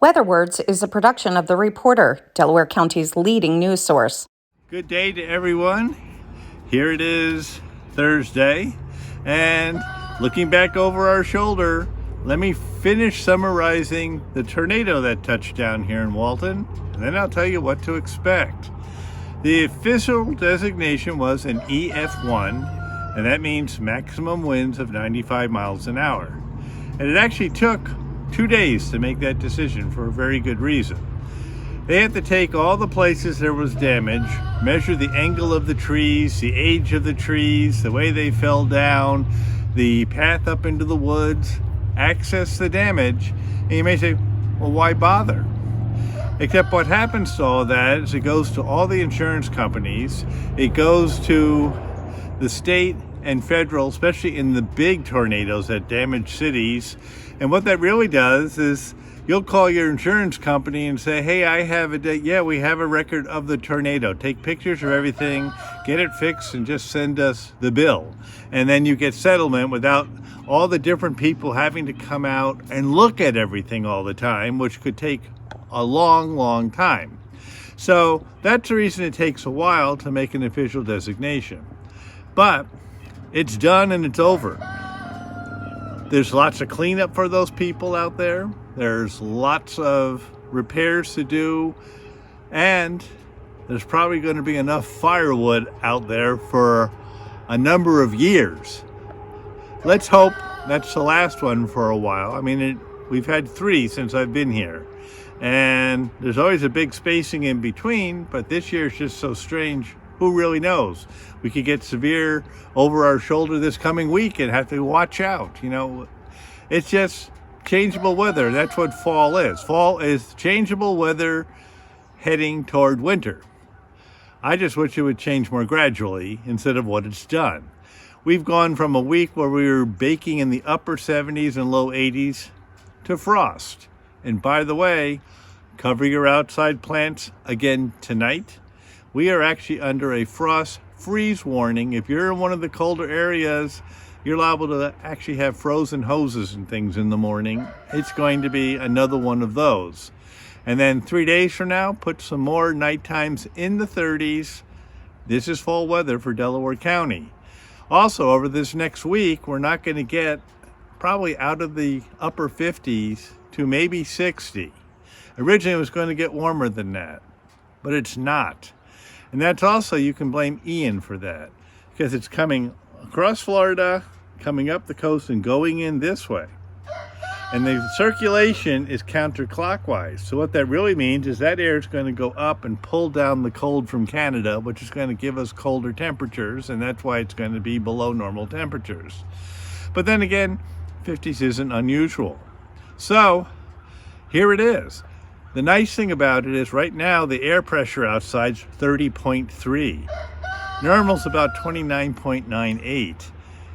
WeatherWords is a production of The Reporter, Delaware County's leading news source. Good day to everyone. Here it is Thursday, and looking back over our shoulder, let me finish summarizing the tornado that touched down here in Walton, and then I'll tell you what to expect. The official designation was an EF1, and that means maximum winds of 95 miles an hour. And it actually took 2 days to make that decision for a very good reason. They had to take all the places there was damage, measure the angle of the trees, the age of the trees, the way they fell down, the path up into the woods, access the damage, and you may say, well, why bother? Except what happens to all that is it goes to all the insurance companies, it goes to the state and federal, especially in the big tornadoes that damage cities. And what that really does is you'll call your insurance company and say, hey, I have we have a record of the tornado. Take pictures of everything, get it fixed, and just send us the bill. And then you get settlement without all the different people having to come out and look at everything all the time, which could take a long, long time. So that's the reason it takes a while to make an official designation. But it's done and it's over. There's lots of cleanup for those people out there. There's lots of repairs to do. And there's probably going to be enough firewood out there for a number of years. Let's hope that's the last one for a while. I mean, we've had 3 since I've been here. And there's always a big spacing in between, but this year is just so strange. Who really knows? We could get severe over our shoulder this coming week and have to watch out. You know, it's just changeable weather. That's what fall is. Fall is changeable weather heading toward winter. I just wish it would change more gradually instead of what it's done. We've gone from a week where we were baking in the upper 70s and low 80s to frost. And by the way, cover your outside plants again tonight. We are actually under a frost freeze warning. If you're in one of the colder areas, you're liable to actually have frozen hoses and things in the morning. It's going to be another one of those. And then 3 days from now, put some more night times in the 30s. This is fall weather for Delaware County. Also, over this next week, we're not going to get probably out of the upper 50s to maybe 60. Originally, it was going to get warmer than that, but it's not. And that's also, you can blame Ian for that, because it's coming across Florida, coming up the coast, and going in this way. And the circulation is counterclockwise. So what that really means is that air is going to go up and pull down the cold from Canada, which is going to give us colder temperatures, and that's why it's going to be below normal temperatures. But then again, 50s isn't unusual. So here it is. The nice thing about it is right now the air pressure outside's 30.3. Normal's about 29.98.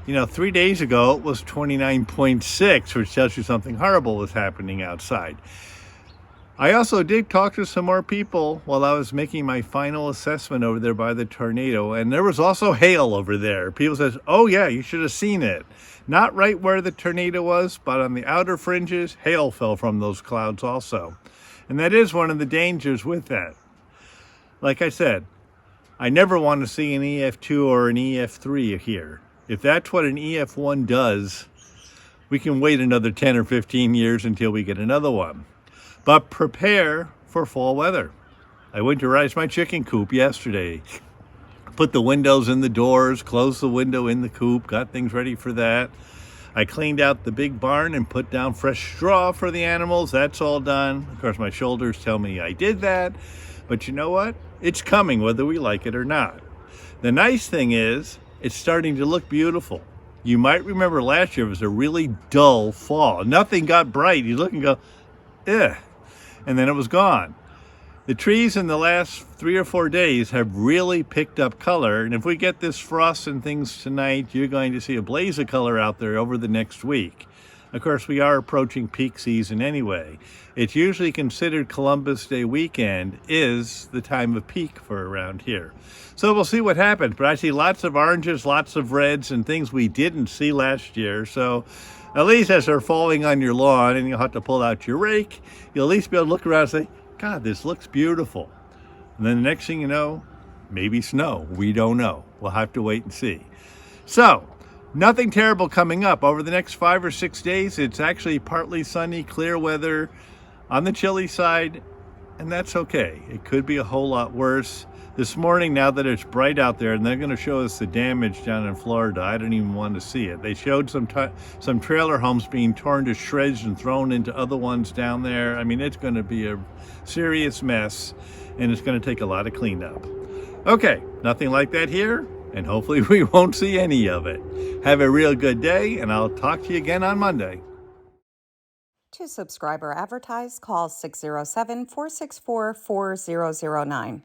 You know, 3 days ago it was 29.6, which tells you something horrible was happening outside. I also did talk to some more people while I was making my final assessment over there by the tornado, and there was also hail over there. People said, oh yeah, you should have seen it. Not right where the tornado was, but on the outer fringes, hail fell from those clouds also. And that is one of the dangers with that. Like I said, I never want to see an EF2 or an EF3 here. If that's what an EF1 does, we can wait another 10 or 15 years until we get another one. But prepare for fall weather. I winterized my chicken coop yesterday. Put the windows in the doors, closed the window in the coop, got things ready for that. I cleaned out the big barn and put down fresh straw for the animals. That's all done. Of course, my shoulders tell me I did that. But you know what? It's coming whether we like it or not. The nice thing is, it's starting to look beautiful. You might remember last year it was a really dull fall. Nothing got bright. You look and go, eh. And then it was gone. The trees in the last 3 or 4 days have really picked up color. And if we get this frost and things tonight, you're going to see a blaze of color out there over the next week. Of course, we are approaching peak season anyway. It's usually considered Columbus Day weekend is the time of peak for around here. So we'll see what happens. But I see lots of oranges, lots of reds, and things we didn't see last year. So At least as they're falling on your lawn and you'll have to pull out your rake, you'll at least be able to look around and say, God, this looks beautiful. And then the next thing you know, maybe snow. We don't know. We'll have to wait and see. So, nothing terrible coming up. Over the next 5 or 6 days, it's actually partly sunny, clear weather on the chilly side, and that's okay. It could be a whole lot worse. This morning, now that it's bright out there, and they're going to show us the damage down in Florida, I don't even want to see it. They showed some trailer homes being torn to shreds and thrown into other ones down there. I mean, it's going to be a serious mess, and it's going to take a lot of cleanup. Okay, nothing like that here, and hopefully we won't see any of it. Have a real good day, and I'll talk to you again on Monday. To subscribe or advertise, call 607-464-4009.